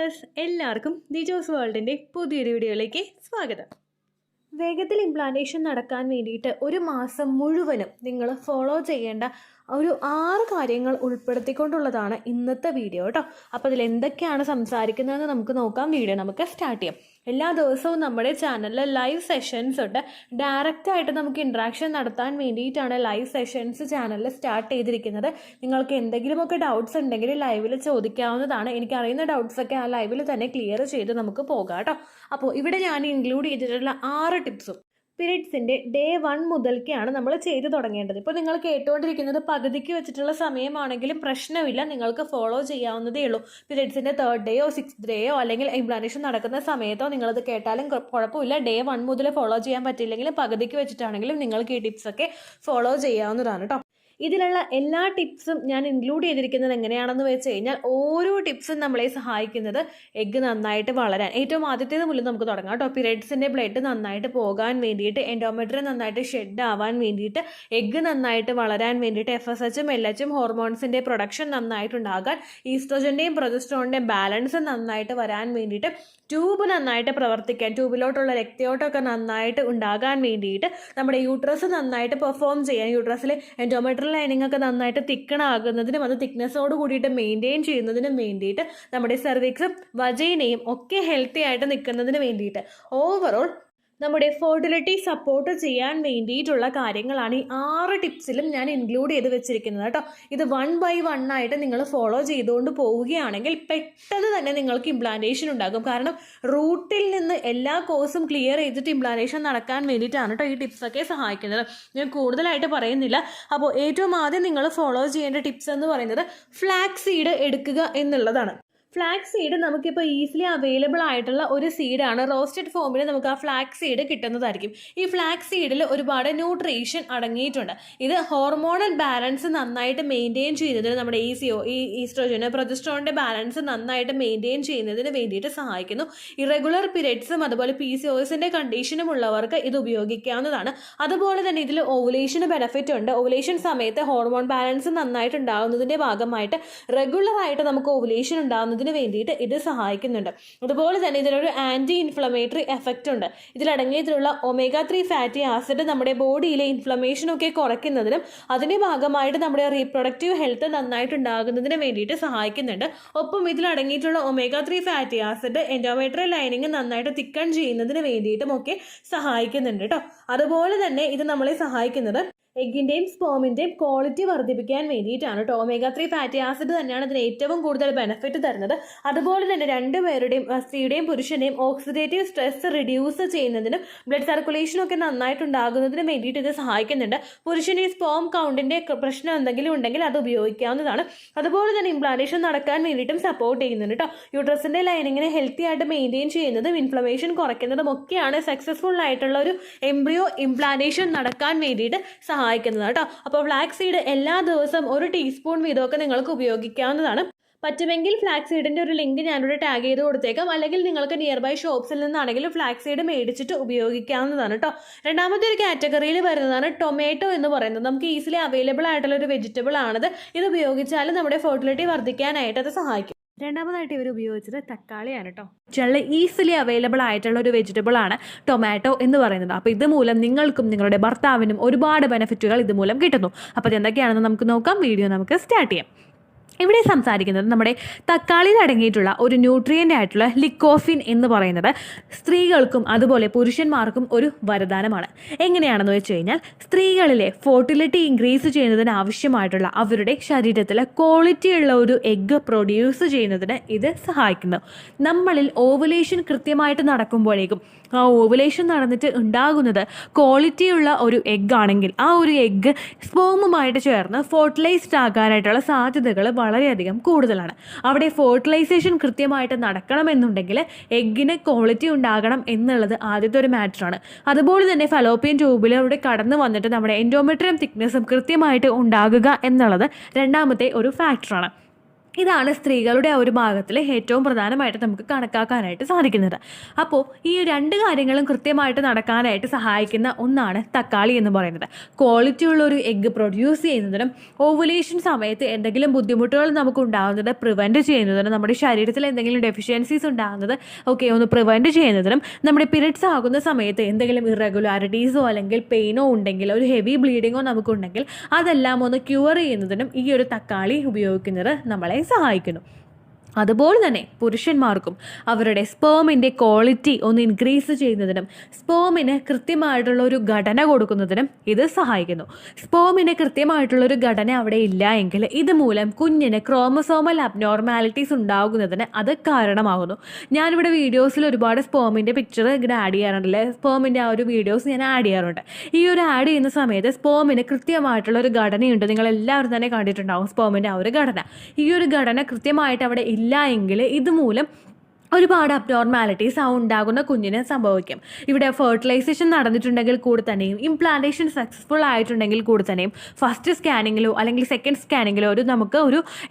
Dears, എല്ലാവർക്കും ദിജോസ് വേൾഡിൻ്റെ പുതിയൊരു വീഡിയോയിലേക്ക് സ്വാഗതം. വേഗത്തിൽ ഇംപ്ലാന്റേഷൻ നടക്കാൻ വേണ്ടിയിട്ട് ഒരു മാസം മുഴുവനും നിങ്ങൾ ഫോളോ ചെയ്യേണ്ട ഒരു 6 കാര്യങ്ങൾ ഉൾപ്പെടുത്തിക്കൊണ്ടുള്ളതാണ് ഇന്നത്തെ വീഡിയോ കേട്ടോ. അപ്പോൾ അതിൽ എന്തൊക്കെയാണ് സംസാരിക്കുന്നതെന്ന് നമുക്ക് നോക്കാം. വീഡിയോ നമുക്ക് സ്റ്റാർട്ട് ചെയ്യാം. എല്ലാ ദിവസവും നമ്മുടെ ചാനലിൽ ലൈവ് സെഷൻസ് ഉണ്ട്. ഡയറക്റ്റായിട്ട് നമുക്ക് ഇൻട്രാക്ഷൻ നടത്താൻ വേണ്ടിയിട്ടാണ് ലൈവ് സെഷൻസ് ചാനലിൽ സ്റ്റാർട്ട് ചെയ്തിരിക്കുന്നത്. നിങ്ങൾക്ക് എന്തെങ്കിലുമൊക്കെ ഡൗട്ട്സ് ഉണ്ടെങ്കിൽ ലൈവിൽ ചോദിക്കാവുന്നതാണ്. എനിക്കറിയുന്ന ഡൗട്ട്സൊക്കെ ആ ലൈവിൽ തന്നെ ക്ലിയർ ചെയ്ത് നമുക്ക് പോകാം കേട്ടോ. അപ്പോൾ ഇവിടെ ഞാൻ ഇൻക്ലൂഡ് ചെയ്തിട്ടുള്ള 6 ടിപ്സും പീരീഡ്സിൻ്റെ ഡേ 1 മുതൽക്കാണ് നമ്മൾ ചെയ്തു തുടങ്ങേണ്ടത്. ഇപ്പോൾ നിങ്ങൾ കേട്ടുകൊണ്ടിരിക്കുന്നത് പകുതിക്ക് വെച്ചിട്ടുള്ള സമയമാണെങ്കിലും പ്രശ്നമില്ല, നിങ്ങൾക്ക് ഫോളോ ചെയ്യാവുന്നതേ ഉള്ളൂ. പീരീഡ്സിൻ്റെ 3rd ഡേയോ 6th ഡേയോ അല്ലെങ്കിൽ ഇംപ്ലാന്റേഷൻ നടക്കുന്ന സമയത്തോ നിങ്ങളത് കേട്ടാലും കുഴപ്പമില്ല. ഡേ 1 മുതൽ ഫോളോ ചെയ്യാൻ പറ്റില്ലെങ്കിലും പകുതിക്ക് വെച്ചിട്ടാണെങ്കിലും നിങ്ങൾക്ക് ഈ ടിപ്സൊക്കെ ഫോളോ ചെയ്യാവുന്നതാണ് കേട്ടോ. ഇതിലുള്ള എല്ലാ ടിപ്സും ഞാൻ ഇൻക്ലൂഡ് ചെയ്തിരിക്കുന്നത് എങ്ങനെയാണെന്ന് വെച്ച് കഴിഞ്ഞാൽ ഓരോ ടിപ്സും നമ്മളെ സഹായിക്കുന്നത് എഗ്ഗ് നന്നായിട്ട് വളരാൻ. ഏറ്റവും ആദ്യത്തേത് മുതൽ നമുക്ക് തുടങ്ങാം കേട്ടോ. പീരീഡ്സിൻ്റെ ബ്ലഡ് നന്നായിട്ട് പോകാൻ വേണ്ടിയിട്ട്, എൻഡോമെട്രി നന്നായിട്ട് ഷെഡ് ആവാൻ വേണ്ടിയിട്ട്, എഗ്ഗ് നന്നായിട്ട് വളരാൻ വേണ്ടിയിട്ട്, FSHും LHും ഹോർമോൺസിൻ്റെ പ്രൊഡക്ഷൻ നന്നായിട്ടുണ്ടാകാൻ, ഈസ്ട്രോജൻ്റെയും പ്രൊജസ്ട്രോണിൻ്റെയും ബാലൻസ് നന്നായിട്ട് വരാൻ വേണ്ടിയിട്ട്, ട്യൂബ് നന്നായിട്ട് പ്രവർത്തിക്കാൻ, ട്യൂബിലോട്ടുള്ള രക്തയോട്ടമൊക്കെ നന്നായിട്ട് ഉണ്ടാകാൻ വേണ്ടിയിട്ട്, നമ്മുടെ യൂട്രസ് നന്നായിട്ട് പെർഫോം ചെയ്യാൻ, യൂട്രസിൽ എൻഡോമെട്രി ലൈനിങ് ഒക്കെ നന്നായിട്ട് തിക്കണാകുന്നതിനും അത് തിക്നെസ്സോട് കൂടിയിട്ട് മെയിൻറ്റെയിൻ ചെയ്യുന്നതിനും വേണ്ടിയിട്ട്, നമ്മുടെ സെർവിക്സും വജൈനയും ഒക്കെ ഹെൽത്തി ആയിട്ട് നിൽക്കുന്നതിന് വേണ്ടിയിട്ട്, ഓവറോൾ നമ്മുടെ ഫെർട്ടിലിറ്റി സപ്പോർട്ട് ചെയ്യാൻ വേണ്ടിയിട്ടുള്ള കാര്യങ്ങളാണ് ഈ 6 ടിപ്സിലും ഞാൻ ഇൻക്ലൂഡ് ചെയ്ത് വെച്ചിരിക്കുന്നത് കേട്ടോ. ഇത് 1 by 1 ആയിട്ട് നിങ്ങൾ ഫോളോ ചെയ്തുകൊണ്ട് പോവുകയാണെങ്കിൽ പെട്ടെന്ന് തന്നെ നിങ്ങൾക്ക് ഇംപ്ലാന്റേഷൻ ഉണ്ടാകും. കാരണം റൂട്ടിൽ നിന്ന് എല്ലാ കോഴ്സും ക്ലിയർ ചെയ്തിട്ട് ഇംപ്ലാന്റേഷൻ നടക്കാൻ വേണ്ടിയിട്ടാണ് കേട്ടോ ഈ ടിപ്സൊക്കെ സഹായിക്കുന്നത്. ഞാൻ കൂടുതലായിട്ട് പറയുന്നില്ല. അപ്പോൾ ഏറ്റവും ആദ്യം നിങ്ങൾ ഫോളോ ചെയ്യേണ്ട ടിപ്സ് എന്ന് പറയുന്നത് ഫ്ലാക്സ് സീഡ് എടുക്കുക എന്നുള്ളതാണ്. ഫ്ലാക്സ് സീഡ് നമുക്കിപ്പോൾ ഈസിലി അവൈലബിൾ ആയിട്ടുള്ള ഒരു സീഡാണ്. റോസ്റ്റഡ് ഫോമിൽ നമുക്ക് ആ ഫ്ലാക്സ് സീഡ് കിട്ടുന്നതായിരിക്കും. ഈ ഫ്ലാക്സ് സീഡിൽ ഒരുപാട് ന്യൂട്രീഷൻ അടങ്ങിയിട്ടുണ്ട്. ഇത് ഹോർമോണൽ ബാലൻസ് നന്നായിട്ട് മെയിൻറ്റെയിൻ ചെയ്യുന്നതിന്, നമ്മുടെ ഈസ്ട്രോജന് പ്രൊജസ്ട്രോണിൻ്റെ ബാലൻസ് നന്നായിട്ട് മെയിൻറ്റെയിൻ ചെയ്യുന്നതിന് വേണ്ടിയിട്ട് സഹായിക്കുന്നു. ഇറഗുലർ പീരിയഡ്സും അതുപോലെ PCOSൻ്റെ കണ്ടീഷനും ഉള്ളവർക്ക് ഇത് ഉപയോഗിക്കാവുന്നതാണ്. അതുപോലെ തന്നെ ഇതിൽ ഓവുലേഷന് ബെനിഫിറ്റ് ഉണ്ട്. ഓവുലേഷൻ സമയത്ത് ഹോർമോൺ ബാലൻസ് നന്നായിട്ട് ഉണ്ടാകുന്നതിൻ്റെ ഭാഗമായിട്ട് റെഗുലറായിട്ട് നമുക്ക് ഓവുലേഷൻ ഉണ്ടാകുന്നതിന് വേണ്ടിയിട്ട് ഇത് സഹായിക്കുന്നുണ്ട്. അതുപോലെ തന്നെ ഇതിനൊരു ആൻറ്റി ഇൻഫ്ലമേറ്ററി എഫക്റ്റ് ഉണ്ട്. ഇതിലടങ്ങിയതിലുള്ള omega-3 ഫാറ്റി ആസിഡ് നമ്മുടെ ബോഡിയിലെ ഇൻഫ്ലമേഷനൊക്കെ കുറയ്ക്കുന്നതിനും അതിൻ്റെ ഭാഗമായിട്ട് നമ്മുടെ റീപ്രൊഡക്റ്റീവ് ഹെൽത്ത് നന്നായിട്ട് ഉണ്ടാകുന്നതിന് വേണ്ടിയിട്ട് സഹായിക്കുന്നുണ്ട്. ഒപ്പം ഇതിലടങ്ങിയിട്ടുള്ള omega-3 fatty acid endometrial lining നന്നായിട്ട് തിക്കൺ ചെയ്യുന്നതിന് വേണ്ടിയിട്ടും ഒക്കെ സഹായിക്കുന്നുണ്ട് കേട്ടോ. അതുപോലെ തന്നെ ഇത് നമ്മളെ സഹായിക്കുന്നത് എഗ്ഗിൻ്റെയും സ്പേമിൻ്റെയും ക്വാളിറ്റി വർദ്ധിപ്പിക്കാൻ വേണ്ടിയിട്ടാണ് കേട്ടോ. omega-3 ഫാറ്റി ആസിഡ് തന്നെയാണ് ഇതിന് ഏറ്റവും കൂടുതൽ ബെനിഫിറ്റ് തരുന്നത്. അതുപോലെ തന്നെ രണ്ടുപേരുടെയും, സ്ത്രീയുടെയും പുരുഷൻ്റെയും ഓക്സിഡേറ്റീവ് സ്ട്രെസ് റിഡ്യൂസ് ചെയ്യുന്നതിനും ബ്ലഡ് സർക്കുലേഷനൊക്കെ നന്നായിട്ടുണ്ടാകുന്നതിനും വേണ്ടിയിട്ട് ഇത് സഹായിക്കുന്നുണ്ട്. പുരുഷന് ഈ സ്പേം കൗണ്ടിൻ്റെ പ്രശ്നം എന്തെങ്കിലും ഉണ്ടെങ്കിൽ അത് ഉപയോഗിക്കാവുന്നതാണ്. അതുപോലെ തന്നെ ഇംപ്ലാന്റേഷൻ നടക്കാൻ വേണ്ടിയിട്ടും സപ്പോർട്ട് ചെയ്യുന്നുണ്ട് കേട്ടോ. യൂട്രസിൻ്റെ ലൈനിങ്ങിനെ ഹെൽത്തി ആയിട്ട് മെയിൻറ്റെയിൻ ചെയ്യുന്നതും ഇൻഫ്ലമേഷൻ കുറയ്ക്കുന്നതും ഒക്കെയാണ് സക്സസ്ഫുൾ ആയിട്ടുള്ള ഒരു എംബ്രിയോ ഇംപ്ലാന്റേഷൻ നടക്കാൻ വേണ്ടിയിട്ട് സഹായിക്കുന്നത് കേട്ടോ. അപ്പോൾ ഫ്ലാക്സ് സീഡ് എല്ലാ ദിവസവും 1 ടീസ്പൂൺ വീതമൊക്കെ നിങ്ങൾക്ക് ഉപയോഗിക്കാവുന്നതാണ്. പറ്റുമെങ്കിൽ ഫ്ലാക്സ് സീഡിൻ്റെ ഒരു ലിങ്ക് ഞാനിവിടെ ടാഗ് ചെയ്ത് കൊടുത്തേക്കാം. അല്ലെങ്കിൽ നിങ്ങൾക്ക് നിയർ ബൈ ഷോപ്സിൽ നിന്നാണെങ്കിലും ഫ്ലാക്സ് സീഡ് മേടിച്ചിട്ട് ഉപയോഗിക്കാവുന്നതാണ് കേട്ടോ. രണ്ടാമത്തെ ഒരു കാറ്റഗറിയിൽ വരുന്നതാണ് ടൊമാറ്റോ എന്ന് പറയുന്നത്. നമുക്ക് ഈസിലി അവൈലബിൾ ആയിട്ടുള്ള ഒരു വെജിറ്റബിൾ ആണത്. ഇത് ഉപയോഗിച്ചാൽ നമ്മുടെ ഫെർട്ടിലിറ്റി വർദ്ധിക്കാനായിട്ട് അത് സഹായിക്കും. രണ്ടാമതായിട്ട് ഇവർ ഉപയോഗിച്ചത് തക്കാളിയാണ് കേട്ടോ. വളരെ ഈസിലി അവൈലബിൾ ആയിട്ടുള്ള ഒരു വെജിറ്റബിൾ ആണ് ടൊമാറ്റോ എന്ന് പറയുന്നത്. അപ്പോൾ ഇതുമൂലം നിങ്ങൾക്കും നിങ്ങളുടെ ഭർത്താവിനും ഒരുപാട് ബെനിഫിറ്റുകൾ ഇതുമൂലം കിട്ടുന്നു. അപ്പോൾ ഇതെന്തൊക്കെയാണെന്ന് നമുക്ക് നോക്കാം. വീഡിയോ നമുക്ക് സ്റ്റാർട്ട് ചെയ്യാം. ഇവിടെ സംസാരിക്കുന്നത് നമ്മുടെ തക്കാളിയിൽ അടങ്ങിയിട്ടുള്ള ഒരു ന്യൂട്രിയൻ്റ് ആയിട്ടുള്ള ലിക്കോഫിൻ എന്ന് പറയുന്നത് സ്ത്രീകൾക്കും അതുപോലെ പുരുഷന്മാർക്കും ഒരു വരദാനമാണ്. എങ്ങനെയാണെന്ന് വെച്ച് കഴിഞ്ഞാൽ സ്ത്രീകളിലെ ഫെർട്ടിലിറ്റി ഇൻക്രീസ് ചെയ്യുന്നതിന് ആവശ്യമായിട്ടുള്ള അവരുടെ ശരീരത്തിലെ ക്വാളിറ്റിയുള്ള ഒരു എഗ്ഗ് പ്രൊഡ്യൂസ് ചെയ്യുന്നതിന് ഇത് സഹായിക്കുന്നു. നമ്മളിൽ ഓവുലേഷൻ കൃത്യമായിട്ട് നടക്കുമ്പോഴേക്കും ആ ഓവുലേഷൻ നടന്നിട്ട് ഉണ്ടാകുന്നത് ക്വാളിറ്റിയുള്ള ഒരു എഗ്ഗ് ആണെങ്കിൽ ആ ഒരു എഗ്ഗ് സ്പേമുമായിട്ട് ചേർന്ന് ഫെർട്ടിലൈസ്ഡ് ആകാനായിട്ടുള്ള സാധ്യതകൾ വളരെയധികം കൂടുതലാണ്. അവിടെ ഫെർട്ടിലൈസേഷൻ കൃത്യമായിട്ട് നടക്കണമെന്നുണ്ടെങ്കിൽ എഗ്ഗിന് ക്വാളിറ്റി ഉണ്ടാകണം എന്നുള്ളത് ആദ്യത്തെ ഒരു മാറ്ററാണ്. അതുപോലെ തന്നെ ഫലോപ്പിയൻ ട്യൂബിലൂടെ കടന്നു വന്നിട്ട് നമ്മുടെ എൻഡോമെട്രിയം തിക്നെസ്സും കൃത്യമായിട്ട് ഉണ്ടാകുക എന്നുള്ളത് രണ്ടാമത്തെ ഒരു ഫാക്ടറാണ്. ഇതാണ് സ്ത്രീകളുടെ ആ ഒരു ഭാഗത്തിൽ ഏറ്റവും പ്രധാനമായിട്ട് നമുക്ക് കണക്കാക്കാനായിട്ട് സാധിക്കുന്നത്. അപ്പോൾ ഈ രണ്ട് കാര്യങ്ങളും കൃത്യമായിട്ട് നടക്കാനായിട്ട് സഹായിക്കുന്ന ഒന്നാണ് തക്കാളി എന്ന് പറയുന്നത്. ക്വാളിറ്റിയുള്ള ഒരു എഗ്ഗ് പ്രൊഡ്യൂസ് ചെയ്യുന്നതിനും ഓവുലേഷൻ സമയത്ത് എന്തെങ്കിലും ബുദ്ധിമുട്ടുകൾ നമുക്ക് ഉണ്ടാകുന്നത് പ്രിവെൻറ്റ് ചെയ്യുന്നതിനും നമ്മുടെ ശരീരത്തിൽ എന്തെങ്കിലും ഡെഫിഷ്യൻസീസ് ഉണ്ടാകുന്നത് ഒന്ന് പ്രിവെൻറ്റ് ചെയ്യുന്നതിനും നമ്മുടെ പീരിയഡ്സ് ആകുന്ന സമയത്ത് എന്തെങ്കിലും ഇറഗുലാരിറ്റീസോ അല്ലെങ്കിൽ പെയിനോ ഉണ്ടെങ്കിൽ ഒരു ഹെവി ബ്ലീഡിങ്ങോ നമുക്കുണ്ടെങ്കിൽ അതെല്ലാം ഒന്ന് ക്യൂർ ചെയ്യുന്നതിനും ഈ ഒരു തക്കാളി ഉപയോഗിക്കുന്നത് നമ്മളെ സഹായിക്കുന്നു. അതുപോലെ തന്നെ പുരുഷന്മാർക്കും അവരുടെ സ്പേമിൻ്റെ ക്വാളിറ്റി ഒന്ന് ഇൻക്രീസ് ചെയ്യുന്നതിനും സ്പേമിന് കൃത്യമായിട്ടുള്ള ഒരു ഘടന കൊടുക്കുന്നതിനും ഇത് സഹായിക്കുന്നു. സ്പേമിന് കൃത്യമായിട്ടുള്ളൊരു ഘടന അവിടെ ഇല്ല എങ്കിൽ ഇതുമൂലം കുഞ്ഞിന് ക്രോമസോമൽ അബ്നോർമാലിറ്റീസ് ഉണ്ടാകുന്നതിന് അത് കാരണമാകുന്നു. ഞാനിവിടെ വീഡിയോസിൽ ഒരുപാട് സ്പേമിൻ്റെ പിക്ചർ ഇങ്ങനെ ആഡ് ചെയ്യാറുണ്ടല്ലേ, സ്പേമിൻ്റെ ആ ഒരു വീഡിയോസ് ഞാൻ ആഡ് ചെയ്യാറുണ്ട്. ഈ ഒരു ആഡ് ചെയ്യുന്ന സമയത്ത് സ്പേമിന് കൃത്യമായിട്ടുള്ളൊരു ഘടനയുണ്ട്. നിങ്ങളെല്ലാവരും തന്നെ കണ്ടിട്ടുണ്ടാവും സ്പേമിൻ്റെ ആ ഒരു ഘടന. ഈ ഒരു ഘടന കൃത്യമായിട്ട് അവിടെ ഇല്ല എങ്കിൽ ഇതുമൂലം ഒരുപാട് അബ്നോർമാലിറ്റീസ് ഉണ്ടാകുന്ന കുഞ്ഞിന് സംഭവിക്കും. ഇവിടെ ഫെർട്ടിലൈസേഷൻ നടന്നിട്ടുണ്ടെങ്കിൽ കൂടി തന്നെയും ഇംപ്ലാന്റേഷൻ സക്സസ്ഫുൾ ആയിട്ടുണ്ടെങ്കിൽ കൂടി തന്നെയും ഫസ്റ്റ് സ്കാനിങ്ങിലോ അല്ലെങ്കിൽ സെക്കൻഡ് സ്കാനിങ്ങിലോ നമുക്ക്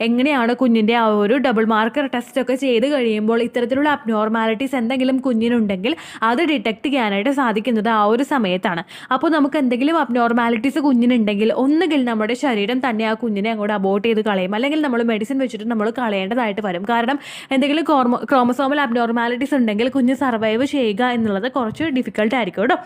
എങ്ങനെയാണ് കുഞ്ഞിൻ്റെ ആ ഒരു ഡബിൾ മാർക്കർ ടെസ്റ്റ് ഒക്കെ ചെയ്ത് കഴിയുമ്പോൾ ഇത്തരത്തിലുള്ള അബ്നോർമാലിറ്റീസ് എന്തെങ്കിലും കുഞ്ഞിനുണ്ടെങ്കിൽ അത് ഡിറ്റക്ട് ചെയ്യാനായിട്ട് സാധിക്കുന്നത് ആ ഒരു സമയത്താണ്. അപ്പോൾ നമുക്ക് എന്തെങ്കിലും അബ്നോർമാലിറ്റീസ് കുഞ്ഞിനുണ്ടെങ്കിൽ ഒന്നുകിൽ നമ്മുടെ ശരീരം തന്നെ ആ കുഞ്ഞിനെ അങ്ങോട്ട് അബോർട്ട് ചെയ്ത് കളയും, അല്ലെങ്കിൽ നമ്മൾ മെഡിസിൻ വെച്ചിട്ട് നമ്മൾ കളയേണ്ടതായിട്ട് വരും. കാരണം എന്തെങ്കിലും ക്രോമസോമൽ അബ്നോർമാലിറ്റീസ് ഉണ്ടെങ്കിൽ കുഞ്ഞ് സർവൈവ് ചെയ്യുക എന്നുള്ളത് കുറച്ച് ഡിഫിക്കൽട്ട് ആയിരിക്കും കേട്ടോ.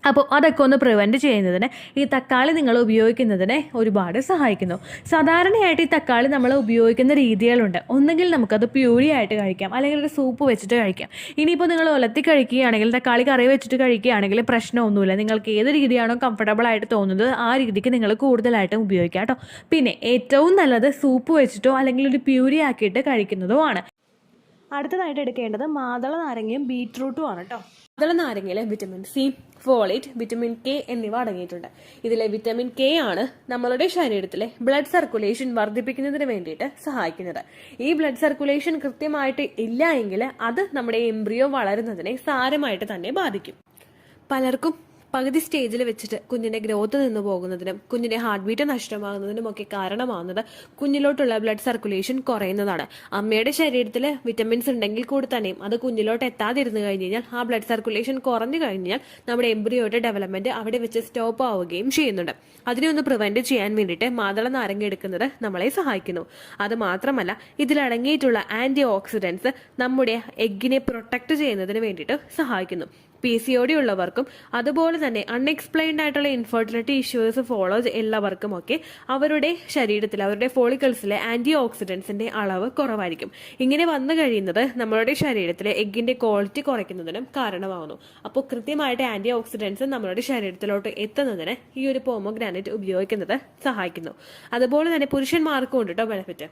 അപ്പോൾ അതൊക്കെ ഒന്ന് പ്രിവെൻറ്റ് ചെയ്യുന്നതിന് ഈ തക്കാളി നിങ്ങൾ ഉപയോഗിക്കുന്നതിനെ ഒരുപാട് സഹായിക്കുന്നു. സാധാരണയായിട്ട് ഈ തക്കാളി നമ്മൾ ഉപയോഗിക്കുന്ന രീതികളുണ്ട്. ഒന്നുകിൽ നമുക്കത് പ്യൂരി ആയിട്ട് കഴിക്കാം, അല്ലെങ്കിൽ ഒരു സൂപ്പ് വെച്ചിട്ട് കഴിക്കാം. ഇനിയിപ്പോൾ നിങ്ങൾ ഒലത്തി കഴിക്കുകയാണെങ്കിൽ, തക്കാളി കറി വെച്ചിട്ട് കഴിക്കുകയാണെങ്കിൽ പ്രശ്നമൊന്നുമില്ല. നിങ്ങൾക്ക് ഏത് രീതിയാണോ കംഫർട്ടബിൾ ആയിട്ട് തോന്നുന്നത് ആ രീതിക്ക് നിങ്ങൾ കൂടുതലായിട്ടും ഉപയോഗിക്കാം കേട്ടോ. പിന്നെ ഏറ്റവും നല്ലത് സൂപ്പ് വെച്ചിട്ടോ അല്ലെങ്കിൽ ഒരു പ്യൂരി ആക്കിയിട്ട് കഴിക്കുന്നതോ ആണ്. അടുത്തതായിട്ട് എടുക്കേണ്ടത് മാതള നാരങ്ങയും ബീറ്റ്റൂട്ടും ആണ് കേട്ടോ. മാതള നാരങ്ങയിൽ vitamin C, folate, vitamin K എന്നിവ അടങ്ങിയിട്ടുണ്ട്. ഇതിലെ വിറ്റമിൻ കെ ആണ് നമ്മളുടെ ശരീരത്തിലെ ബ്ലഡ് സർക്കുലേഷൻ വർദ്ധിപ്പിക്കുന്നതിന് വേണ്ടിയിട്ട് സഹായിക്കുന്നത്. ഈ ബ്ലഡ് സർക്കുലേഷൻ കൃത്യമായിട്ട് ഇല്ല എങ്കിൽ അത് നമ്മുടെ എംബ്രിയോ വളരുന്നതിനെ സാരമായിട്ട് തന്നെ ബാധിക്കും. പലർക്കും പകുതി സ്റ്റേജിൽ വെച്ചിട്ട് കുഞ്ഞിന്റെ ഗ്രോത്ത് നിന്ന് പോകുന്നതിനും കുഞ്ഞിന്റെ ഹാർട്ട് ബീറ്റ് നഷ്ടമാകുന്നതിനും ഒക്കെ കാരണമാകുന്നത് കുഞ്ഞിലോട്ടുള്ള ബ്ലഡ് സർക്കുലേഷൻ കുറയുന്നതാണ്. അമ്മയുടെ ശരീരത്തിൽ വിറ്റമിൻസ് ഉണ്ടെങ്കിൽ കൂടി തന്നെയും അത് കുഞ്ഞിലോട്ട് എത്താതിരുന്നു കഴിഞ്ഞ് കഴിഞ്ഞാൽ ആ ബ്ലഡ് സർക്കുലേഷൻ കുറഞ്ഞു കഴിഞ്ഞാൽ നമ്മുടെ എംബ്രിയോയുടെ ഡെവലപ്മെന്റ് അവിടെ വെച്ച് സ്റ്റോപ്പ് ആവുകയും ചെയ്യുന്നുണ്ട്. അതിനെ ഒന്ന് പ്രിവെന്റ് ചെയ്യാൻ വേണ്ടിയിട്ട് മാതള നാരങ്ങ എടുക്കുന്നത് നമ്മളെ സഹായിക്കുന്നു. അത് മാത്രമല്ല ഇതിലടങ്ങിയിട്ടുള്ള ആന്റി ഓക്സിഡൻസ് നമ്മുടെ എഗ്ഗിനെ പ്രൊട്ടക്ട് ചെയ്യുന്നതിന് വേണ്ടിയിട്ട് സഹായിക്കുന്നു. PCOD ഉള്ളവർക്കും അതുപോലെ തന്നെ അൺഎക്സ്പ്ലെയിൻഡ് ആയിട്ടുള്ള ഇൻഫെർട്ടിലിറ്റി ഇഷ്യൂസ് ഫോളോ എല്ലാവർക്കും ഒക്കെ അവരുടെ ശരീരത്തിൽ അവരുടെ ഫോളിക്കിൾസിലെ ആന്റി ഓക്സിഡൻസിന്റെ അളവ് കുറവായിരിക്കും. ഇങ്ങനെ വന്നു കഴിയുന്നത് നമ്മളുടെ ശരീരത്തിലെ എഗ്ഗിന്റെ ക്വാളിറ്റി കുറയ്ക്കുന്നതിനും കാരണമാകുന്നു. അപ്പോൾ കൃത്യമായിട്ട് ആന്റി ഓക്സിഡൻസ് നമ്മളുടെ ശരീരത്തിലോട്ട് എത്തുന്നതിന് ഈ ഒരു പോമോഗ്രാനൈറ്റ് ഉപയോഗിക്കുന്നത് സഹായിക്കുന്നു. അതുപോലെ തന്നെ പുരുഷന്മാർക്കും ഉണ്ട് കേട്ടോ ബെനിഫിറ്റ്.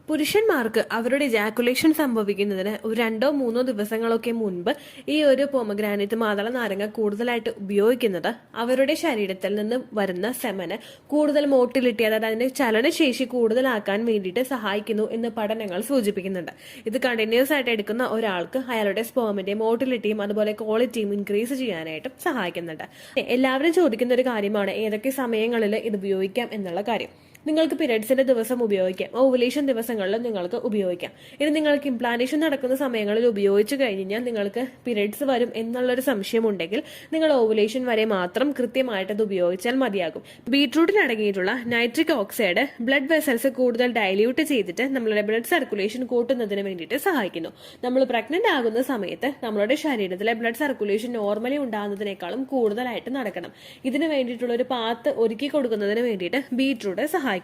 പുരുഷന്മാർക്ക് അവരുടെ ജാക്കുലേഷൻ സംഭവിക്കുന്നതിന് ഒരു 2-3 ദിവസങ്ങളൊക്കെ മുൻപ് ഈ ഒരു പോമഗ്രാനൈറ്റ് മാതള നാരങ്ങ കൂടുതലായിട്ട് ഉപയോഗിക്കുന്നത് അവരുടെ ശരീരത്തിൽ നിന്ന് വരുന്ന സെമന് കൂടുതൽ മോട്ടിലിറ്റി, അതായത് അതിന്റെ ചലനശേഷി കൂടുതലാക്കാൻ വേണ്ടിയിട്ട് സഹായിക്കുന്നു എന്ന് പഠനങ്ങൾ സൂചിപ്പിക്കുന്നുണ്ട്. ഇത് കണ്ടിന്യൂസ് ആയിട്ട് എടുക്കുന്ന ഒരാൾക്ക് അയാളുടെ സ്പേമിന്റെ മോട്ടിലിറ്റിയും അതുപോലെ ക്വാളിറ്റിയും ഇൻക്രീസ് ചെയ്യാനായിട്ട് സഹായിക്കുന്നുണ്ട്. എല്ലാവരും ചോദിക്കുന്ന ഒരു കാര്യമാണ് ഏതൊക്കെ സമയങ്ങളിൽ ഇത് ഉപയോഗിക്കാം എന്നുള്ള കാര്യം. നിങ്ങൾക്ക് പീരിയഡ്സിന്റെ ദിവസം ഉപയോഗിക്കാം, ഓവുലേഷൻ ദിവസങ്ങളിൽ നിങ്ങൾക്ക് ഉപയോഗിക്കാം. ഇനി നിങ്ങൾക്ക് ഇംപ്ലാന്റേഷൻ നടക്കുന്ന സമയങ്ങളിൽ ഉപയോഗിച്ചു കഴിഞ്ഞാൽ നിങ്ങൾക്ക് പീരിയഡ്സ് വരും എന്നുള്ളൊരു സംശയം ഉണ്ടെങ്കിൽ നിങ്ങൾ ഓവുലേഷൻ വരെ മാത്രം കൃത്യമായിട്ട് അത് ഉപയോഗിച്ചാൽ മതിയാകും. ബീറ്റ്റൂട്ടിൽ അടങ്ങിയിട്ടുള്ള നൈട്രിക് ഓക്സൈഡ് ബ്ലഡ് വെസൽസ് കൂടുതൽ ഡൈല്യൂട്ട് ചെയ്തിട്ട് നമ്മളുടെ ബ്ലഡ് സർക്കുലേഷൻ കൂട്ടുന്നതിന് വേണ്ടിയിട്ട് സഹായിക്കുന്നു. നമ്മൾ പ്രഗ്നന്റ് ആകുന്ന സമയത്ത് നമ്മളുടെ ശരീരത്തിലെ ബ്ലഡ് സർക്കുലേഷൻ നോർമലി ഉണ്ടാകുന്നതിനേക്കാളും കൂടുതലായിട്ട് നടക്കണം. ഇതിന് വേണ്ടിയിട്ടുള്ള ഒരു പാത്ത് ഒരുക്കി കൊടുക്കുന്നതിന് വേണ്ടിയിട്ട് ബീറ്റ്റൂട്ട് സഹായിക്കുന്നു.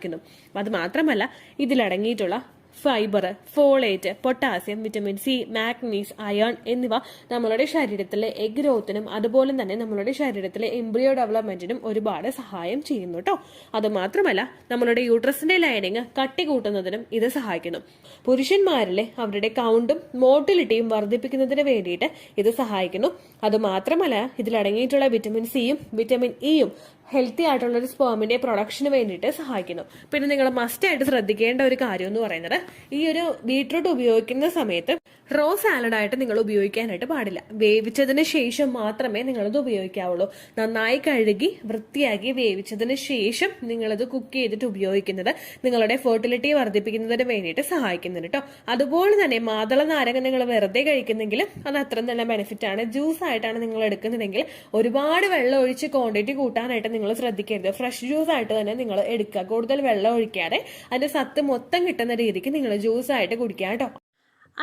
അത് മാത്രമല്ല ഇതിലടങ്ങിയിട്ടുള്ള ഫൈബർ, ഫോളേറ്റ്, പൊട്ടാസ്യം, വിറ്റമിൻ സി, മാഗ്നീസ്, അയൺ എന്നിവ നമ്മളുടെ ശരീരത്തിലെ എഗ് ഗ്രോത്തിനും അതുപോലെ തന്നെ നമ്മളുടെ ശരീരത്തിലെ എംബ്രിയോ ഡെവലപ്മെന്റിനും ഒരുപാട് സഹായം ചെയ്യുന്നു കേട്ടോ. അത് മാത്രമല്ല നമ്മളുടെ യൂട്രസിന്റെ ലൈനിങ് കട്ടി കൂട്ടുന്നതിനും ഇത് സഹായിക്കുന്നു. പുരുഷന്മാരിലെ അവരുടെ കൗണ്ടും മോട്ടിലിറ്റിയും വർദ്ധിപ്പിക്കുന്നതിന് വേണ്ടിയിട്ട് ഇത് സഹായിക്കുന്നു. അത് മാത്രമല്ല ഇതിലടങ്ങിയിട്ടുള്ള വിറ്റമിൻ സിയും വിറ്റമിൻ ഇയും ഹെൽത്തി ആയിട്ടുള്ളൊരു സ്പേമിൻ്റെ പ്രൊഡക്ഷന് വേണ്ടിയിട്ട് സഹായിക്കുന്നു. പിന്നെ നിങ്ങൾ മസ്റ്റായിട്ട് ശ്രദ്ധിക്കേണ്ട ഒരു കാര്യം എന്ന് പറയുന്നത്, ഈ ഒരു ബീട്രൂട്ട് ഉപയോഗിക്കുന്ന സമയത്ത് റോ സാലഡായിട്ട് നിങ്ങൾ ഉപയോഗിക്കാനായിട്ട് പാടില്ല. വേവിച്ചതിന് ശേഷം മാത്രമേ നിങ്ങളത് ഉപയോഗിക്കാവുള്ളൂ. നന്നായി കഴുകി വൃത്തിയാക്കി വേവിച്ചതിന് ശേഷം നിങ്ങളത് കുക്ക് ചെയ്തിട്ട് ഉപയോഗിക്കുന്നത് നിങ്ങളുടെ ഫെർട്ടിലിറ്റി വർദ്ധിപ്പിക്കുന്നതിന് വേണ്ടിയിട്ട് സഹായിക്കുന്നുണ്ട് കേട്ടോ. അതുപോലെ തന്നെ മാതള നാരങ്ങ നിങ്ങൾ വെറുതെ കഴിക്കുന്നെങ്കിൽ അത് അത്ര നല്ല ബെനിഫിറ്റ് ആണ്. ജ്യൂസ് ആയിട്ടാണ് നിങ്ങൾ എടുക്കുന്നതെങ്കിൽ ഒരുപാട് വെള്ളം ഒഴിച്ച് ക്വാണ്ടിറ്റി കൂട്ടാനായിട്ട് നിങ്ങൾ ശ്രദ്ധിക്കരുത്. ഫ്രഷ് ജ്യൂസ് ആയിട്ട് തന്നെ നിങ്ങൾ എടുക്കുക. കൂടുതൽ വെള്ളം ഒഴിക്കാതെ അതിന്റെ സത്ത് മൊത്തം കിട്ടുന്ന രീതിക്ക് നിങ്ങൾ ജ്യൂസ് ആയിട്ട് കുടിക്കുക കേട്ടോ.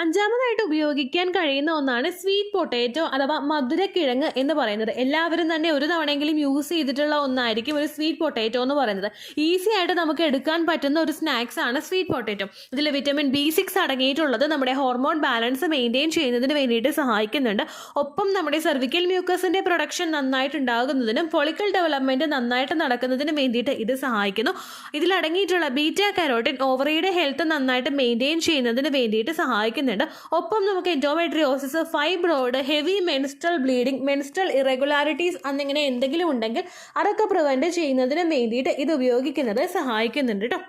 അഞ്ചാമതായിട്ട് ഉപയോഗിക്കാൻ കഴിയുന്ന ഒന്നാണ് സ്വീറ്റ് പൊട്ടാറ്റോ അഥവാ മധുരക്കിഴങ്ങ് എന്ന് പറയുന്നത്. എല്ലാവരും തന്നെ ഒരു തവണയെങ്കിലും യൂസ് ചെയ്തിട്ടുള്ള ഒന്നായിരിക്കും ഒരു സ്വീറ്റ് പൊട്ടാറ്റോ എന്ന് പറയുന്നത്. ഈസി ആയിട്ട് നമുക്ക് എടുക്കാൻ പറ്റുന്ന ഒരു സ്നാക്സ് ആണ് സ്വീറ്റ് പൊട്ടാറ്റോ. ഇതിൽ വിറ്റമിൻ B6 അടങ്ങിയിട്ടുള്ളത് നമ്മുടെ ഹോർമോൺ ബാലൻസ് മെയിൻറ്റെയിൻ ചെയ്യുന്നതിന് വേണ്ടിയിട്ട് സഹായിക്കുന്നുണ്ട്. ഒപ്പം നമ്മുടെ സെർവിക്കൽ മ്യൂക്കസിന്റെ പ്രൊഡക്ഷൻ നന്നായിട്ട് ഉണ്ടാകുന്നതിനും ഫോളിക്കൽ ഡെവലപ്മെന്റ് നന്നായിട്ട് നടക്കുന്നതിനും വേണ്ടിയിട്ട് ഇത് സഹായിക്കുന്നു. ഇതിൽ അടങ്ങിയിട്ടുള്ള ബീറ്റാ കരോട്ടിൻ ഓവറിയുടെ ഹെൽത്ത് നന്നായിട്ട് മെയിൻറ്റെയിൻ ചെയ്യുന്നതിന് വേണ്ടിയിട്ട് സഹായിക്കും. ഒപ്പം നമുക്ക് endometriosis, fibroid, heavy menstrual bleeding, menstrual irregularities എന്നിങ്ങനെ എന്തെങ്കിലും ഉണ്ടെങ്കിൽ അതൊക്കെ പ്രിവെന്റ് ചെയ്യുന്നതിന് വേണ്ടിയിട്ട് ഇത് ഉപയോഗിക്കുന്നത് സഹായിക്കുന്നുണ്ട് കേട്ടോ.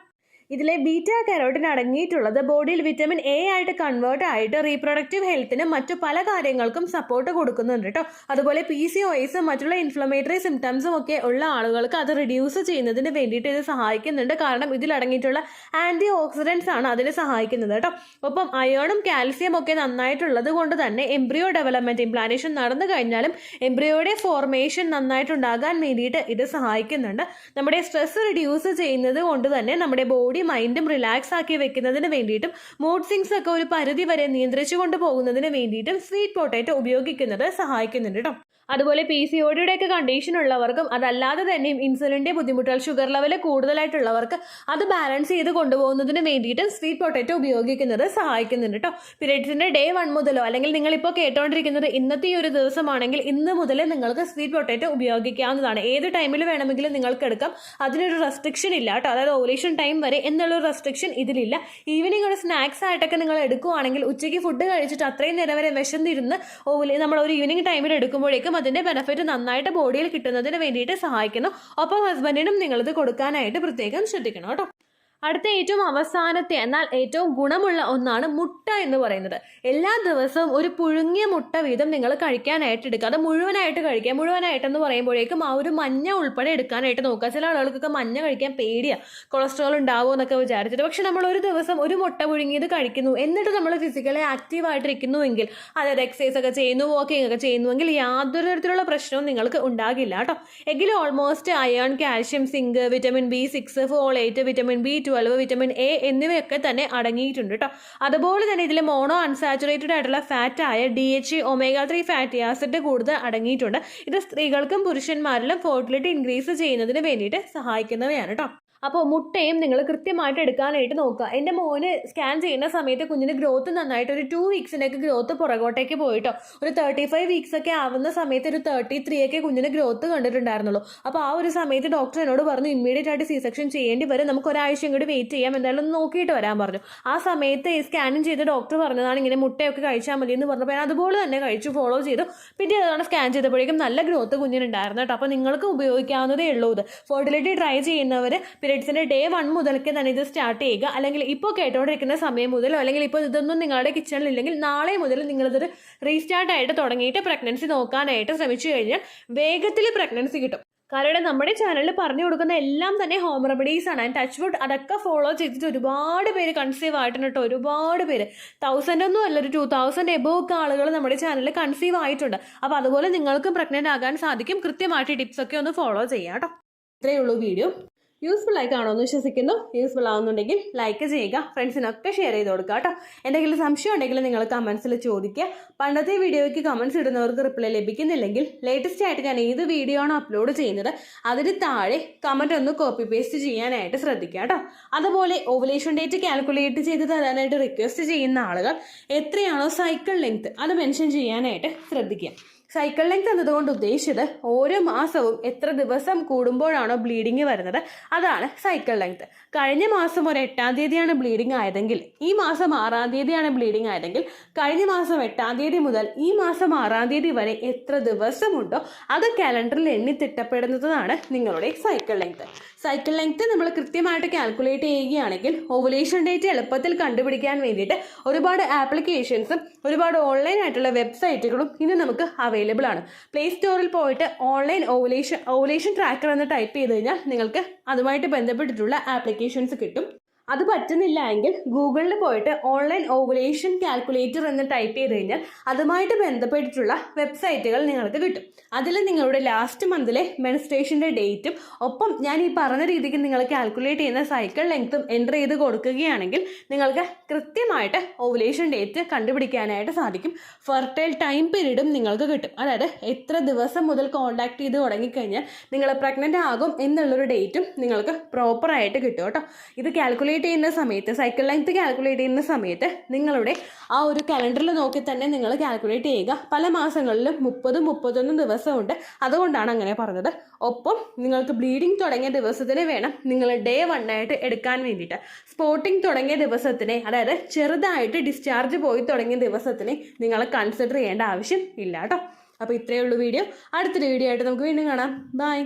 ഇതിലെ ബീറ്റാ കരോട്ടിൻ അടങ്ങിയിട്ടുള്ളത് ബോഡിയിൽ വിറ്റമിൻ A ആയിട്ട് കൺവേർട്ട് ആയിട്ട് റീപ്രൊഡക്റ്റീവ് ഹെൽത്തിനും മറ്റു പല കാര്യങ്ങൾക്കും സപ്പോർട്ട് കൊടുക്കുന്നുണ്ട് കേട്ടോ. അതുപോലെ PCOS മറ്റുള്ള ഇൻഫ്ലമേറ്ററി സിംറ്റംസും ഒക്കെ ഉള്ള ആളുകൾക്ക് അത് റിഡ്യൂസ് ചെയ്യുന്നതിന് വേണ്ടിയിട്ട് ഇത് സഹായിക്കുന്നുണ്ട്. കാരണം ഇതിൽ അടങ്ങിയിട്ടുള്ള ആന്റി ഓക്സിഡൻസ് ആണ് അതിന് സഹായിക്കുന്നത് കേട്ടോ. ഒപ്പം അയേണും കാൽസ്യം ഒക്കെ നന്നായിട്ടുള്ളത് കൊണ്ട് തന്നെ എംബ്രിയോ ഡെവലപ്മെന്റ്, ഇംപ്ലാന്റേഷൻ നടന്നു കഴിഞ്ഞാലും എംബ്രിയോയുടെ ഫോർമേഷൻ നന്നായിട്ടുണ്ടാകാൻ വേണ്ടിയിട്ട് ഇത് സഹായിക്കുന്നുണ്ട്. നമ്മുടെ സ്ട്രെസ് റിഡ്യൂസ് ചെയ്യുന്നത് കൊണ്ട് തന്നെ നമ്മുടെ ബോഡി മൈൻഡും റിലാക്സ് ആക്കി വെക്കുന്നതിന് വേണ്ടിയിട്ടും മൂഡ് സ്വിങ്സ് ഒക്കെ ഒരു പരിധി വരെ നിയന്ത്രിച്ചു കൊണ്ടുപോകുന്നതിന് വേണ്ടിയിട്ടും സ്വീറ്റ് പൊട്ടാറ്റോ ഉപയോഗിക്കുന്നത് സഹായിക്കുന്നുണ്ട് കേട്ടോ. അതുപോലെ PCOD ഒക്കെ കണ്ടീഷൻ ഉള്ളവർക്കും അതല്ലാതെ തന്നെയും ഇൻസുലിൻ്റെ ബുദ്ധിമുട്ടുകൾ, ഷുഗർ ലെവൽ കൂടുതലായിട്ടുള്ളവർക്ക് അത് ബാലൻസ് ചെയ്ത് കൊണ്ടുപോകുന്നതിന് വേണ്ടിയിട്ടും സ്വീറ്റ് പൊട്ടാറ്റോ ഉപയോഗിക്കുന്നത് സഹായിക്കുന്നുണ്ട് കേട്ടോ. പീരിയഡ്സിൻ്റെ ഡേ 1 മുതലോ അല്ലെങ്കിൽ നിങ്ങളിപ്പോൾ കേട്ടോണ്ടിരിക്കുന്നത് ഇന്നത്തെ ഈ ഒരു ദിവസമാണെങ്കിൽ ഇന്ന് മുതലേ നിങ്ങൾക്ക് സ്വീറ്റ് പൊട്ടാറ്റോ ഉപയോഗിക്കാവുന്നതാണ്. ഏത് ടൈമിൽ വേണമെങ്കിലും നിങ്ങൾക്ക് എടുക്കാം. അതിനൊരു റെസ്ട്രിക്ഷൻ ഇല്ല കേട്ടോ. അതായത് ഓവുലേഷൻ ടൈം വരെ എന്നുള്ളൊരു റെസ്ട്രിക്ഷൻ ഇതിലില്ല. ഈവനിങ് ഒരു സ്നാക്സ് ആയിട്ടൊക്കെ നിങ്ങൾ എടുക്കുകയാണെങ്കിൽ ഉച്ചയ്ക്ക് ഫുഡ് കഴിച്ചിട്ട് അത്രയും നേരം വരെ വിശന്നിരുന്ന് നമ്മൾ ഒരു ഈവനിങ് ടൈമിൽ എടുക്കുമ്പോഴേക്കും അതിന്റെ ബെനിഫിറ്റ് നന്നായിട്ട് ബോഡിയിൽ കിട്ടുന്നതിന് വേണ്ടിയിട്ട് സഹായിക്കുന്നു. ഒപ്പം ഹസ്ബൻഡിനും നിങ്ങളിത് കൊടുക്കാനായിട്ട് പ്രത്യേകം ശ്രദ്ധിക്കണം കേട്ടോ. അടുത്ത ഏറ്റവും അവസാനത്തെ എന്നാൽ ഏറ്റവും ഗുണമുള്ള ഒന്നാണ് മുട്ട എന്ന് പറയുന്നത്. എല്ലാ ദിവസവും ഒരു പുഴുങ്ങിയ മുട്ട വീതം നിങ്ങൾ കഴിക്കാനായിട്ട് എടുക്കുക. അത് മുഴുവനായിട്ട് കഴിക്കുക. മുഴുവനായിട്ടെന്ന് പറയുമ്പോഴേക്കും ആ ഒരു മഞ്ഞ ഉൾപ്പെടെ എടുക്കാനായിട്ട് നോക്കുക. ചില ആളുകൾക്കൊക്കെ മഞ്ഞ കഴിക്കാൻ പേടിയാണ്, കൊളസ്ട്രോൾ ഉണ്ടാവുമോ എന്നൊക്കെ വിചാരിച്ചിട്ട്. പക്ഷെ നമ്മൾ ഒരു ദിവസം ഒരു മുട്ട പുഴുങ്ങിയത് കഴിക്കുന്നു, എന്നിട്ട് നമ്മൾ ഫിസിക്കലി ആക്റ്റീവായിട്ടിരിക്കുന്നുവെങ്കിൽ, അതായത് എക്സസൈസ് ഒക്കെ ചെയ്യുന്നു, വാക്കിംഗ് ഒക്കെ ചെയ്യുന്നുവെങ്കിൽ യാതൊരു തരത്തിലുള്ള പ്രശ്നവും നിങ്ങൾക്ക് ഉണ്ടാകില്ല കേട്ടോ. എങ്കിലും almost iron, calcium, zinc, vitamin B6, folate, vitamin B12, vitamin A എന്നിവയൊക്കെ തന്നെ അടങ്ങിയിട്ടുണ്ട് കേട്ടോ. അതുപോലെ തന്നെ ഇതിൽ മോണോ അൺസാച്ചുറേറ്റഡ് ആയിട്ടുള്ള ഫാറ്റ് ആയ DHA, omega-3 ഫാറ്റി ആസിഡ് കൂടുതൽ അടങ്ങിയിട്ടുണ്ട്. ഇത് സ്ത്രീകൾക്കും പുരുഷന്മാരിലും ഫെർട്ടിലിറ്റി ഇൻക്രീസ് ചെയ്യുന്നതിന് വേണ്ടിയിട്ട് സഹായിക്കുന്നവയാണ് കേട്ടോ. അപ്പോൾ മുട്ടയും നിങ്ങൾ കൃത്യമായിട്ട് എടുക്കാനായിട്ട് നോക്കുക. എൻ്റെ മോന് സ്കാൻ ചെയ്യുന്ന സമയത്ത് കുഞ്ഞിന് ഗ്രോത്ത് നന്നായിട്ട് ഒരു 2 വീക്സിൻ്റെയൊക്കെ ഗ്രോത്ത് പുറകോട്ടേക്ക് പോയിട്ടോ. ഒരു 35 വീക്സ് ഒക്കെ ആവുന്ന സമയത്ത് ഒരു 33 ഒക്കെ കുഞ്ഞിന് ഗ്രോത്ത് കണ്ടിട്ടുണ്ടായിരുന്നുള്ളൂ. അപ്പോൾ ആ ഒരു സമയത്ത് ഡോക്ടർ എന്നോട് പറഞ്ഞു ഇമ്മീഡിയറ്റ് ആയിട്ട് C-സെക്ഷൻ ചെയ്യേണ്ടി വരും, നമുക്ക് ഒരാഴ്ചയും കൂടി വെയിറ്റ് ചെയ്യാം, എന്തായാലും ഒന്ന് നോക്കിയിട്ട് വരാൻ പറഞ്ഞു. ആ സമയത്ത് സ്കാനിങ് ചെയ്ത് ഡോക്ടർ പറഞ്ഞതാണ് ഇങ്ങനെ മുട്ടയൊക്കെ കഴിച്ചാൽ മതി എന്ന് പറഞ്ഞപ്പോൾ ഞാൻ അതുപോലെ തന്നെ കഴിച്ചു, ഫോളോ ചെയ്തു. പിന്നെ അതാണ് സ്കാൻ ചെയ്തപ്പോഴേക്കും നല്ല ഗ്രോത്ത് കുഞ്ഞിനുണ്ടായിരുന്നു കേട്ടോ. അപ്പോൾ നിങ്ങൾക്ക് ഉപയോഗിക്കാവുന്നതേ ഉള്ളൂ ഇത്. ഫെർട്ടിലിറ്റി ട്രൈ ചെയ്യുന്നവർ പീരിയഡ്സിൻ്റെ ഡേ 1 മുതൽക്ക് തന്നെ ഇത് സ്റ്റാർട്ട് ചെയ്യുക. അല്ലെങ്കിൽ ഇപ്പോൾ കേട്ടോണ്ടിരിക്കുന്ന സമയം മുതലോ അല്ലെങ്കിൽ ഇപ്പോൾ ഇതൊന്നും നിങ്ങളുടെ കിച്ചണിൽ ഇല്ലെങ്കിൽ നാളെ മുതൽ നിങ്ങളിതൊരു റീസ്റ്റാർട്ടായിട്ട് തുടങ്ങിയിട്ട് പ്രഗ്നൻസി നോക്കാനായിട്ട് ശ്രമിച്ചു കഴിഞ്ഞാൽ വേഗത്തിൽ പ്രഗ്നൻസി കിട്ടും. കാരണം നമ്മുടെ ചാനലിൽ പറഞ്ഞു കൊടുക്കുന്ന എല്ലാം തന്നെ ഹോം റെമഡീസ് ആണ്. ആൻഡ് ടച്ച് വുഡ് അതൊക്കെ ഫോളോ ചെയ്തിട്ട് ഒരുപാട് പേര് കൺസീവ് ആയിട്ടുണ്ട് കേട്ടോ. ഒരുപാട് പേര് 1000 ഒന്നും അല്ല, ഒരു 2000 എബോ ഒക്കെ ആളുകൾ നമ്മുടെ ചാനലിൽ കൺസീവ് ആയിട്ടുണ്ട്. അപ്പോൾ അതുപോലെ നിങ്ങൾക്ക് പ്രഗ്നൻ്റ് ആകാൻ സാധിക്കും. കൃത്യമായിട്ട് ടിപ്സ് ഒക്കെ ഒന്ന് ഫോളോ ചെയ്യാം കേട്ടോ. ഇത്രയേ ഉള്ളൂ വീഡിയോ. യൂസ്ഫുൾ ആയി കാണുമെന്ന് വിശ്വസിക്കുന്നു. യൂസ്ഫുൾ ആവുന്നുണ്ടെങ്കിൽ ലൈക്ക് ചെയ്യുക, ഫ്രണ്ട്സിനൊക്കെ ഷെയർ ചെയ്ത് കൊടുക്കുക കേട്ടോ. എന്തെങ്കിലും സംശയം ഉണ്ടെങ്കിൽ നിങ്ങൾ കമൻസിൽ ചോദിക്കുക. പണ്ടത്തെ വീഡിയോയ്ക്ക് കമൻസ് ഇടുന്നവർക്ക് റിപ്ലൈ ലഭിക്കുന്നില്ലെങ്കിൽ ലേറ്റസ്റ്റ് ആയിട്ട് ഞാൻ ഏത് വീഡിയോ ആണോ അപ്ലോഡ് ചെയ്യുന്നത് അതിന് താഴെ കമൻറ്റ് ഒന്ന് കോപ്പി പേസ്റ്റ് ചെയ്യാനായിട്ട് ശ്രദ്ധിക്കുക കേട്ടോ. അതുപോലെ ഓവുലേഷൻ ഡേറ്റ് കാൽക്കുലേറ്റ് ചെയ്ത് തരാനായിട്ട് റിക്വസ്റ്റ് ചെയ്യുന്ന ആളുകൾ എത്രയാണോ സൈക്കിൾ ലെങ്ത് അത് മെൻഷൻ ചെയ്യാനായിട്ട് ശ്രദ്ധിക്കുക. സൈക്കിൾ ലെങ്ത് എന്നതുകൊണ്ട് ഉദ്ദേശിച്ചത് ഓരോ മാസവും എത്ര ദിവസം കൂടുമ്പോഴാണോ ബ്ലീഡിങ് വരുന്നത് അതാണ് സൈക്കിൾ ലെങ്ത്. കഴിഞ്ഞ മാസം ഒരു 8-ാം തീയതിയാണ് ബ്ലീഡിങ് ആയതെങ്കിൽ ഈ മാസം 6-ാം തീയതിയാണ് ബ്ലീഡിങ് ആയതെങ്കിൽ കഴിഞ്ഞ മാസം 8-ാം തീയതി മുതൽ ഈ മാസം 6-ാം തീയതി വരെ എത്ര ദിവസമുണ്ടോ അത് കാലണ്ടറിൽ എണ്ണി തിട്ടപ്പെടുന്നതാണ് നിങ്ങളുടെ സൈക്കിൾ ലെങ്ത്. സൈക്കിൾ ലെങ്ത് നമ്മൾ കൃത്യമായിട്ട് കാൽക്കുലേറ്റ് ചെയ്യുകയാണെങ്കിൽ ഓവുലേഷൻ ഡേറ്റ് എളുപ്പത്തിൽ കണ്ടുപിടിക്കാൻ വേണ്ടിയിട്ട് ഒരുപാട് ആപ്ലിക്കേഷൻസും ഒരുപാട് ഓൺലൈൻ ആയിട്ടുള്ള വെബ്സൈറ്റുകളും ഇന്ന് നമുക്ക് അവൈലബിൾ ആണ്. പ്ലേ സ്റ്റോറിൽ പോയിട്ട് ഓൺലൈൻ ഓവുലേഷൻ ട്രാക്കർ എന്ന് ടൈപ്പ് ചെയ്ത് കഴിഞ്ഞാൽ നിങ്ങൾക്ക് അതുമായിട്ട് ബന്ധപ്പെട്ടിട്ടുള്ള ആപ്ലിക്കേഷൻസ് കിട്ടും. അത് പറ്റുന്നില്ല എങ്കിൽ ഗൂഗിളിൽ പോയിട്ട് ഓൺലൈൻ ഓവുലേഷൻ കാൽക്കുലേറ്റർ എന്ന് ടൈപ്പ് ചെയ്ത് കഴിഞ്ഞാൽ അതുമായിട്ട് ബന്ധപ്പെട്ടിട്ടുള്ള വെബ്സൈറ്റുകൾ നിങ്ങൾക്ക് കിട്ടും. അതിൽ നിങ്ങളുടെ ലാസ്റ്റ് മന്തിലെ മെൻസ്ട്രേഷൻ്റെ ഡേറ്റും ഒപ്പം ഞാൻ ഈ പറഞ്ഞ രീതിക്ക് നിങ്ങൾ കാൽക്കുലേറ്റ് ചെയ്യുന്ന സൈക്കിൾ ലെങ്ത്തും എൻ്റർ ചെയ്ത് കൊടുക്കുകയാണെങ്കിൽ നിങ്ങൾക്ക് കൃത്യമായിട്ട് ഓവുലേഷൻ ഡേറ്റ് കണ്ടുപിടിക്കാനായിട്ട് സാധിക്കും. ഫെർട്ടൈൽ ടൈം പീരീഡും നിങ്ങൾക്ക് കിട്ടും. അതായത് എത്ര ദിവസം മുതൽ കോൺടാക്ട് ചെയ്ത് തുടങ്ങിക്കഴിഞ്ഞാൽ നിങ്ങൾ പ്രഗ്നൻ്റ് ആകും എന്നുള്ളൊരു ഡേറ്റും നിങ്ങൾക്ക് പ്രോപ്പറായിട്ട് കിട്ടും കേട്ടോ. ഇത് കാൽക്കുലേറ്റ് ചെയ്യുന്ന സമയത്ത് സൈക്കിൾ ലെങ്ത് കാൽക്കുലേറ്റ് ചെയ്യുന്ന സമയത്ത് നിങ്ങളുടെ ആ ഒരു കലണ്ടറിൽ നോക്കി തന്നെ നിങ്ങൾ കാൽക്കുലേറ്റ് ചെയ്യുക. പല മാസങ്ങളിലും 30-31 ദിവസമുണ്ട്, അതുകൊണ്ടാണ് അങ്ങനെ പറഞ്ഞത്. ഒപ്പം നിങ്ങൾക്ക് ബ്ലീഡിങ് തുടങ്ങിയ ദിവസത്തിന് വേണം നിങ്ങൾ ഡേ 1 ആയിട്ട് എടുക്കാൻ വേണ്ടിയിട്ട്. സ്പോട്ടിങ് തുടങ്ങിയ ദിവസത്തിനെ, അതായത് ചെറുതായിട്ട് ഡിസ്ചാർജ് പോയി തുടങ്ങിയ ദിവസത്തിനെ നിങ്ങൾ കൺസിഡർ ചെയ്യേണ്ട ആവശ്യം ഇല്ല കേട്ടോ. അപ്പോൾ ഇത്രയേ ഉള്ളൂ വീഡിയോ. അടുത്തൊരു വീഡിയോ ആയിട്ട് നമുക്ക് വീണ്ടും കാണാം. ബൈ.